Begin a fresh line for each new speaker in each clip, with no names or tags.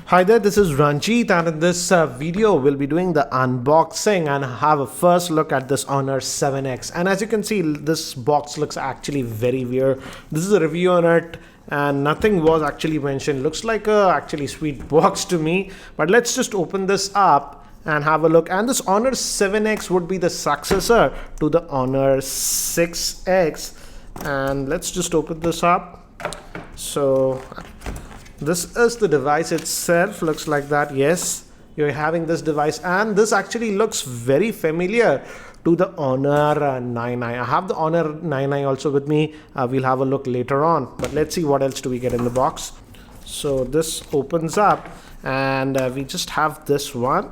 Hi there, this is Ranjit, and in this video we'll be doing the unboxing and have a first look at this Honor 7X. And as you can see, this box looks actually very weird. This is a review on it and nothing was actually mentioned. Looks like a actually sweet box to me, but let's just open this up and have a look. And this Honor 7X would be the successor to the Honor 6X, and let's just open this up. So this is the device itself, looks like that. Yes, you're having this device, and this actually looks very familiar to the Honor 9i. I have the Honor 9i also with me. We'll have a look later on, but let's see what else do we get in the box. So this opens up and we just have this one.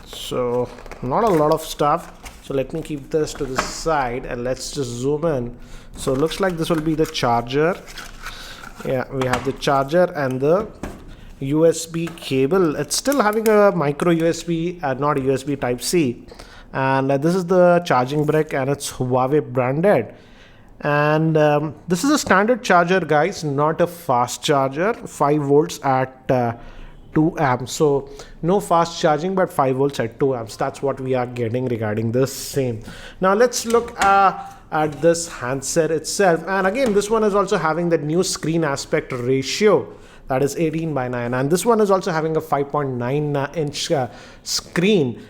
So not a lot of stuff, so let me keep this to the side and let's just zoom in. So looks like this will be the charger. Yeah, we have the charger and the USB cable. It's still having a micro USB, not a USB type C. And this is the charging brick, and it's Huawei branded. And this is a standard charger, guys, not a fast charger. 5 volts at 2 amps. So no fast charging, but 5 volts at 2 amps. That's what we are getting regarding this same. Now let's look at this handset itself. And again, this one is also having the new screen aspect ratio, that is 18:9, and this one is also having a 5.9 inch screen.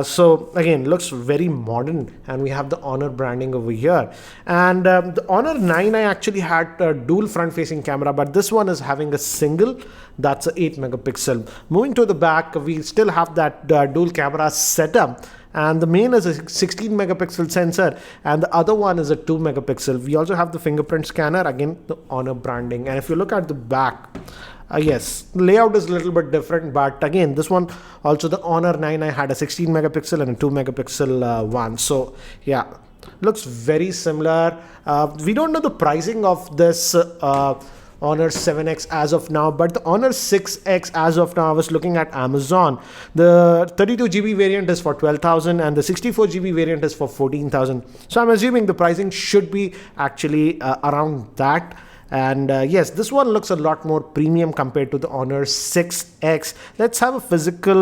So again, looks very modern, and we have the Honor branding over here. And the Honor 9i actually had a dual front facing camera, but this one is having a single, that's a 8 megapixel. Moving to the back, we still have that dual camera setup, and the main is a 16 megapixel sensor and the other one is a 2 megapixel. We also have the fingerprint scanner, again the Honor branding. And if you look at the back, yes, layout is a little bit different, but again, this one also, the Honor 9i had a 16 megapixel and a 2 megapixel one. So yeah, looks very similar. We don't know the pricing of this Honor 7X as of now, but the Honor 6X as of now, I was looking at Amazon. The 32GB variant is for 12,000 and the 64GB variant is for 14,000. So I'm assuming the pricing should be actually around that. And yes, this one looks a lot more premium compared to the Honor 6X. Let's have a physical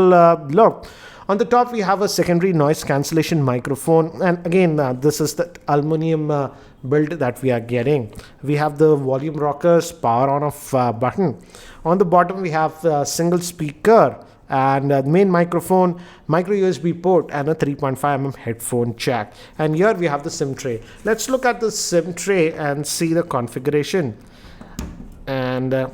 look. On the top, we have a secondary noise cancellation microphone, and again, this is the aluminum build that we are getting. We have the volume rockers, power on off button. On the bottom, we have a single speaker and main microphone, micro USB port, and a 3.5mm headphone jack. And here we have the SIM tray. Let's look at the SIM tray and see the configuration. And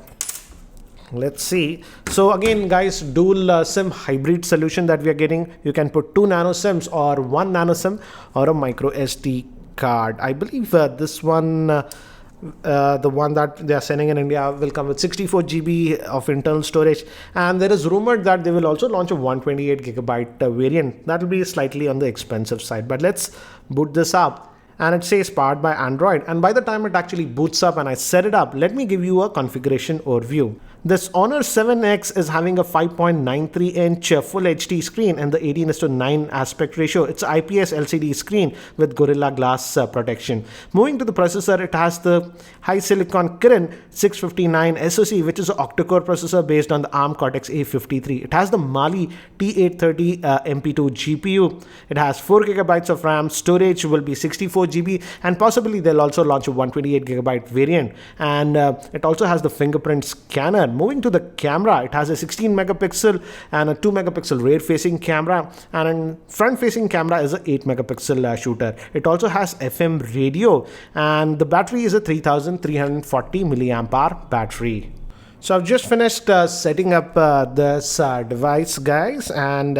let's see. So again, guys, dual SIM hybrid solution that we are getting. You can put 2 nano SIMs or 1 nano SIM or a micro SD card. I believe this one, the one that they are sending in India, will come with 64GB of internal storage, and there is rumored that they will also launch a 128GB variant. That will be slightly on the expensive side, but let's boot this up. And it says powered by Android, and by the time it actually boots up and I set it up, let me give you a configuration overview. This Honor 7X is having a 5.93 inch full HD screen and the 18:9 aspect ratio. It's IPS LCD screen with Gorilla Glass protection. Moving to the processor, it has the HiSilicon Kirin 659 SoC, which is an octa-core processor based on the ARM Cortex A53. It has the Mali T830 MP2 GPU. It has 4GB of RAM. Storage will be 64GB, and possibly they'll also launch a 128GB variant. And it also has the fingerprint scanner. Moving to the camera, it has a 16 megapixel and a 2 megapixel rear facing camera, and a front facing camera is a 8 megapixel shooter. It also has FM radio, and the battery is a 3340 milliamp hour battery. So I've just finished setting up this device, guys, and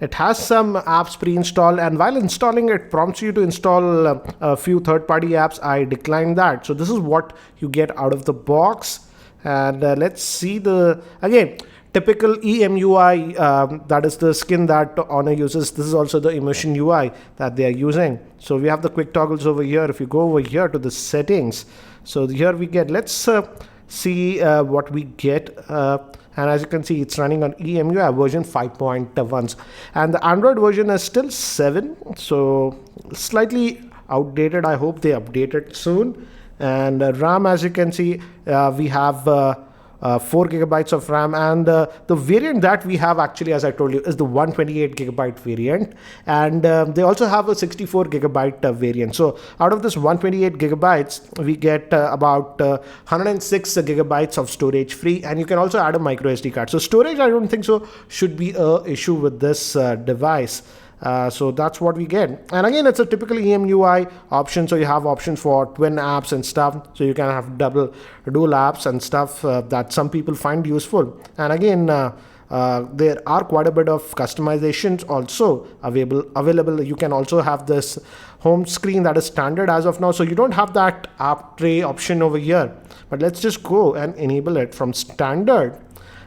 it has some apps pre-installed, and while installing it prompts you to install a few third-party apps. I declined that. So this is what you get out of the box. And let's see the, again, typical EMUI, that is the skin that Honor uses. This is also the Immersion UI that they are using. So we have the quick toggles over here. If you go over here to the settings, so here we get, let's see what we get. And as you can see, it's running on EMUI version 5.1. And the Android version is still 7, so slightly outdated. I hope they update it soon. And RAM, as you can see, we have 4 gigabytes of RAM, and the variant that we have actually, as I told you, is the 128 gigabyte variant, and they also have a 64 gigabyte variant. So out of this 128 gigabytes, we get about 106 gigabytes of storage free, and you can also add a micro SD card. So storage, I don't think so should be a issue with this device. So that's what we get, and again, it's a typical EMUI option. So you have options for twin apps and stuff, so you can have dual apps and stuff that some people find useful. And again, there are quite a bit of customizations also available. You can also have this home screen that is standard as of now, so you don't have that app tray option over here. But let's just go and enable it from standard.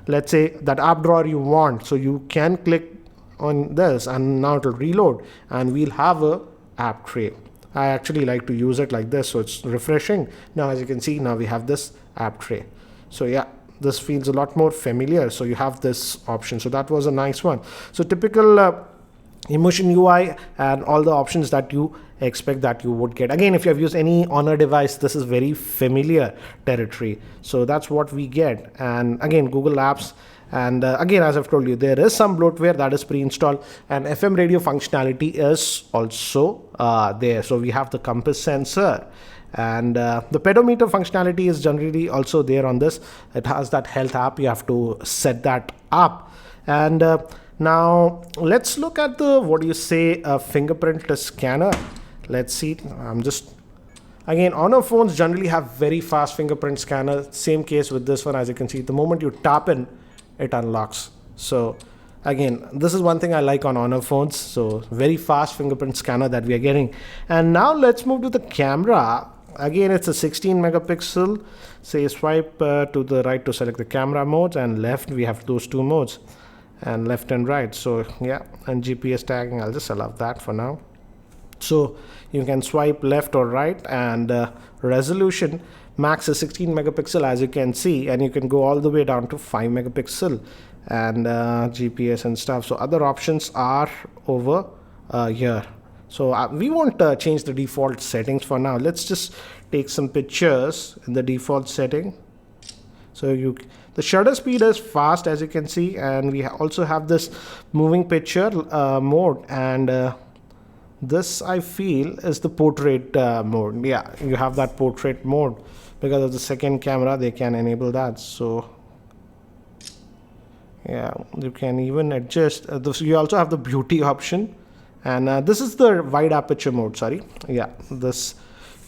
Let's say that app drawer you want, so you can click on this, and now it will reload, and we'll have a app tray. I actually like to use it like this, so it's refreshing. Now, as you can see, now we have this app tray. So yeah, this feels a lot more familiar. So you have this option. So that was a nice one. So typical Emotion UI and all the options that you expect that you would get. Again, if you have used any Honor device, this is very familiar territory. So that's what we get. And again, Google Apps. And again, as I've told you, there is some bloatware that is pre-installed, and FM radio functionality is also there. So we have the compass sensor, and the pedometer functionality is generally also there on this. It has that health app. You have to set that up. And now let's look at the fingerprint scanner. Let's see. Again, Honor phones generally have very fast fingerprint scanner. Same case with this one. As you can see, the moment you tap in, it unlocks. So again, this is one thing I like on Honor phones. So very fast fingerprint scanner that we are getting. And now let's move to the camera. Again, it's a 16 megapixel. Say swipe to the right to select the camera modes, and left we have those two modes, and left and right. So yeah, and GPS tagging, I'll just allow that for now. So you can swipe left or right, and resolution max is 16 megapixel, as you can see, and you can go all the way down to 5 megapixel, and GPS and stuff. So other options are over here. So we won't change the default settings for now. Let's just take some pictures in the default setting. So the shutter speed is fast, as you can see, and we also have this moving picture mode, and this I feel is the portrait mode. Yeah, you have that portrait mode because of the second camera. They can enable that. So yeah, you can even adjust you also have the beauty option, and this is the wide aperture mode. Sorry, yeah, this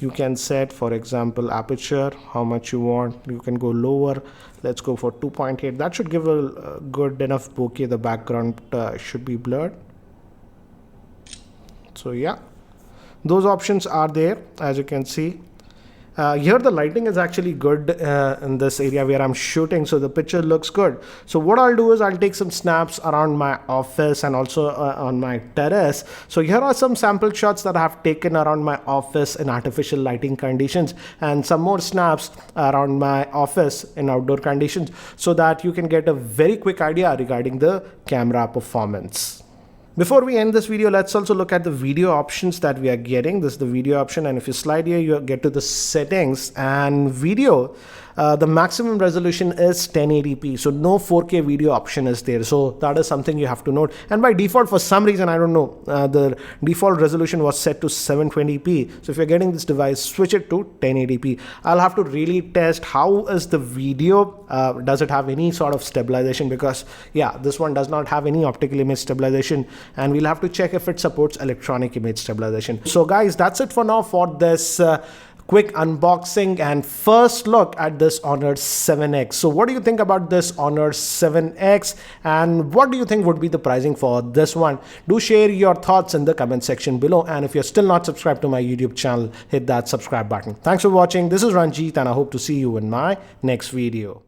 you can set, for example, aperture, how much you want. You can go lower. Let's go for 2.8. That should give a good enough bokeh. The background should be blurred. So yeah, those options are there, as you can see. Here the lighting is actually good in this area where I'm shooting, so the picture looks good. So what I'll do is I'll take some snaps around my office and also on my terrace. So here are some sample shots that I have taken around my office in artificial lighting conditions, and some more snaps around my office in outdoor conditions, so that you can get a very quick idea regarding the camera performance. Before we end this video, let's also look at the video options that we are getting. This is the video option, and if you slide here, you get to the settings and video. The maximum resolution is 1080p, so no 4K video option is there. So that is something you have to note. And by default, for some reason, I don't know, the default resolution was set to 720p. So if you're getting this device, switch it to 1080p. I'll have to really test how is the video. Does it have any sort of stabilization? Because yeah, this one does not have any optical image stabilization, and we'll have to check if it supports electronic image stabilization. So guys, that's it for now for this quick unboxing and first look at this Honor 7X. So what do you think about this Honor 7X, and what do you think would be the pricing for this one? Do share your thoughts in the comment section below, and if you're still not subscribed to my YouTube channel, hit that subscribe button. Thanks for watching. This is Ranjit, and I hope to see you in my next video.